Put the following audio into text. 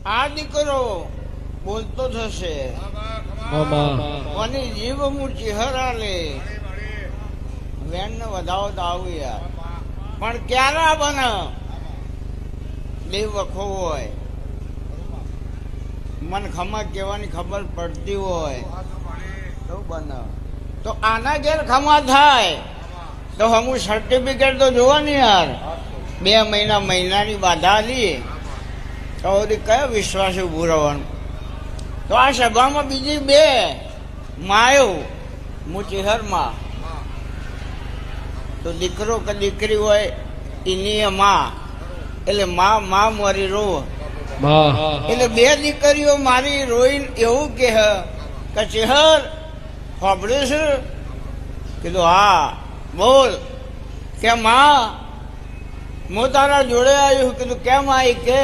આ દીકરો બોલતો થશે કોની જીવ હું ચિહરા લે વેણ ને વધાવો તો આવું યાર પણ ક્યારે બને દેવ વખો હોય મન ખમા કહેવાની ખબર પડતી હોય તો બને તો આના ઘેર ખમા થાય તો હમું સર્ટિફિકેટ તો જોવાની યાર 2 મહિનાની બાધા આલી તો કયો વિશ્વાસ ઉભું રહેવાનું તો આ સભામાં બીજી 2 માયો મુચિહરમાં તો દીકરો કે દીકરી હોય એની માં એટલે માં મારી રો એટલે 2 દીકરીઓ મારી રોઈને એવું કે ચિહર સાંભળ્યું છે કીધું હા બોલ કે માં હું તારા જોડે આવ્યું કીધું કેમ આવી કે